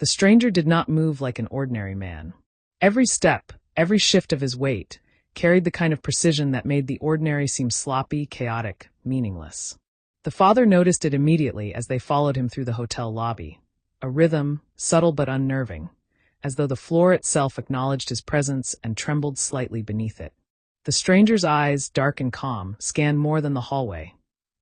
The stranger did not move like an ordinary man. Every step, every shift of his weight, carried the kind of precision that made the ordinary seem sloppy, chaotic, meaningless. The father noticed it immediately as they followed him through the hotel lobby. A rhythm, subtle but unnerving, as though the floor itself acknowledged his presence and trembled slightly beneath it. The stranger's eyes, dark and calm, scanned more than the hallway.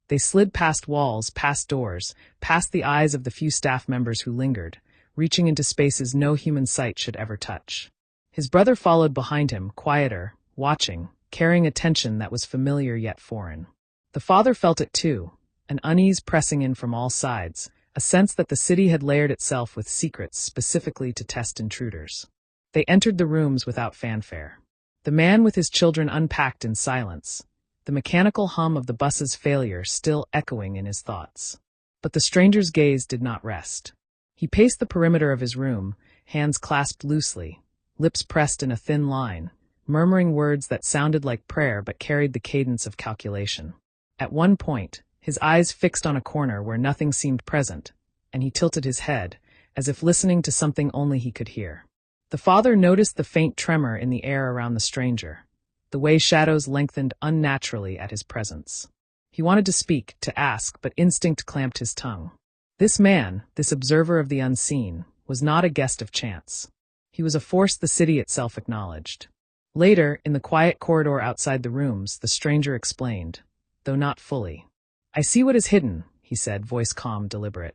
They slid past walls, past doors, past the eyes of the few staff members who lingered, reaching into spaces no human sight should ever touch. His brother followed behind him, quieter, watching, carrying a tension that was familiar yet foreign. The father felt it too, an unease pressing in from all sides, a sense that the city had layered itself with secrets specifically to test intruders. They entered the rooms without fanfare. The man with his children unpacked in silence, the mechanical hum of the bus's failure still echoing in his thoughts. But the stranger's gaze did not rest. He paced the perimeter of his room, hands clasped loosely, lips pressed in a thin line, murmuring words that sounded like prayer but carried the cadence of calculation. At one point, his eyes fixed on a corner where nothing seemed present, and he tilted his head, as if listening to something only he could hear. The father noticed the faint tremor in the air around the stranger, the way shadows lengthened unnaturally at his presence. He wanted to speak, to ask, but instinct clamped his tongue. This man, this observer of the unseen, was not a guest of chance. He was a force the city itself acknowledged. Later, in the quiet corridor outside the rooms, the stranger explained, though not fully. "I see what is hidden," he said, voice calm, deliberate.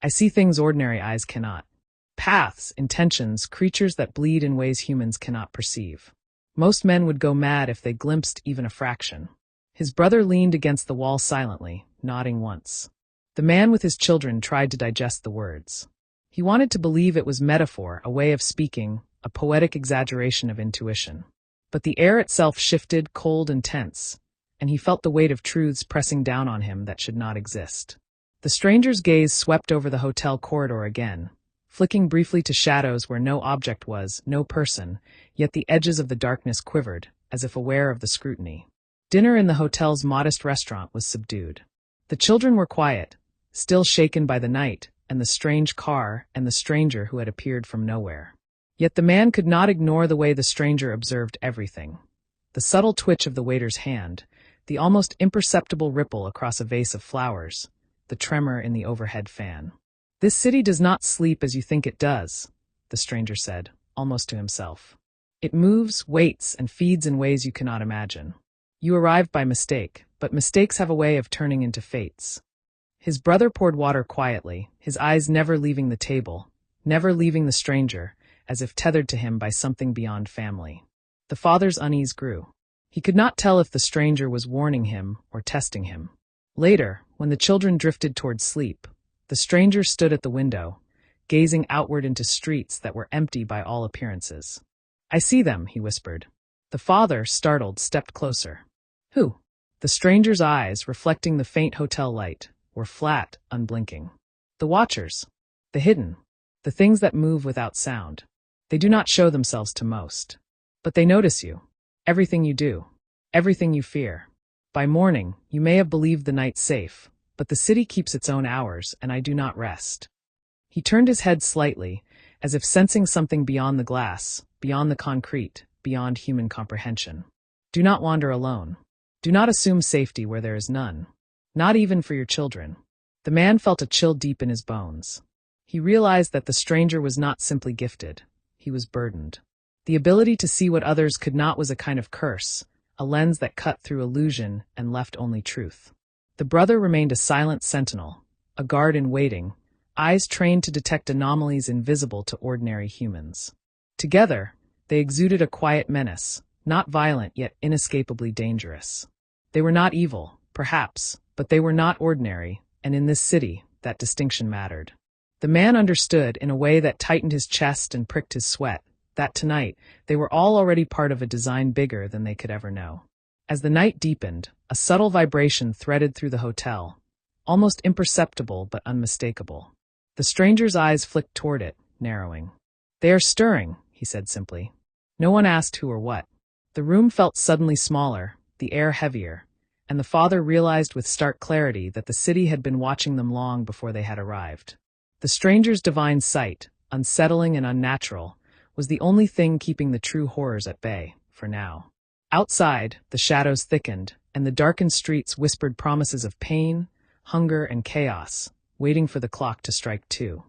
"I see things ordinary eyes cannot. Paths, intentions, creatures that bleed in ways humans cannot perceive. Most men would go mad if they glimpsed even a fraction." His brother leaned against the wall silently, nodding once. The man with his children tried to digest the words. He wanted to believe it was metaphor, a way of speaking, a poetic exaggeration of intuition. But the air itself shifted, cold and tense, and he felt the weight of truths pressing down on him that should not exist. The stranger's gaze swept over the hotel corridor again, flicking briefly to shadows where no object was, no person, yet the edges of the darkness quivered, as if aware of the scrutiny. Dinner in the hotel's modest restaurant was subdued. The children were quiet, still shaken by the night, and the strange car, and the stranger who had appeared from nowhere. Yet the man could not ignore the way the stranger observed everything. The subtle twitch of the waiter's hand, the almost imperceptible ripple across a vase of flowers, the tremor in the overhead fan. "This city does not sleep as you think it does," the stranger said, almost to himself. "It moves, waits, and feeds in ways you cannot imagine. You arrived by mistake, but mistakes have a way of turning into fates." His brother poured water quietly, his eyes never leaving the table, never leaving the stranger, as if tethered to him by something beyond family. The father's unease grew. He could not tell if the stranger was warning him or testing him. Later, when the children drifted toward sleep, the stranger stood at the window, gazing outward into streets that were empty by all appearances. "I see them," he whispered. The father, startled, stepped closer. "Who?" The stranger's eyes, reflecting the faint hotel light, were flat, unblinking. "The watchers. The hidden. The things that move without sound. They do not show themselves to most. But they notice you. Everything you do. Everything you fear. By morning, you may have believed the night safe, but the city keeps its own hours, and I do not rest." He turned his head slightly, as if sensing something beyond the glass, beyond the concrete, beyond human comprehension. "Do not wander alone. Do not assume safety where there is none. Not even for your children." The man felt a chill deep in his bones. He realized that the stranger was not simply gifted. He was burdened. The ability to see what others could not was a kind of curse, a lens that cut through illusion and left only truth. The brother remained a silent sentinel, a guard in waiting, eyes trained to detect anomalies invisible to ordinary humans. Together, they exuded a quiet menace, not violent yet inescapably dangerous. They were not evil, perhaps, but they were not ordinary, and in this city, that distinction mattered. The man understood in a way that tightened his chest and pricked his sweat, that tonight, they were all already part of a design bigger than they could ever know. As the night deepened, a subtle vibration threaded through the hotel, almost imperceptible but unmistakable. The stranger's eyes flicked toward it, narrowing. "They are stirring," he said simply. No one asked who or what. The room felt suddenly smaller, the air heavier, and the father realized with stark clarity that the city had been watching them long before they had arrived. The stranger's divine sight, unsettling and unnatural, was the only thing keeping the true horrors at bay, for now. Outside, the shadows thickened, and the darkened streets whispered promises of pain, hunger, and chaos, waiting for the clock to strike 2.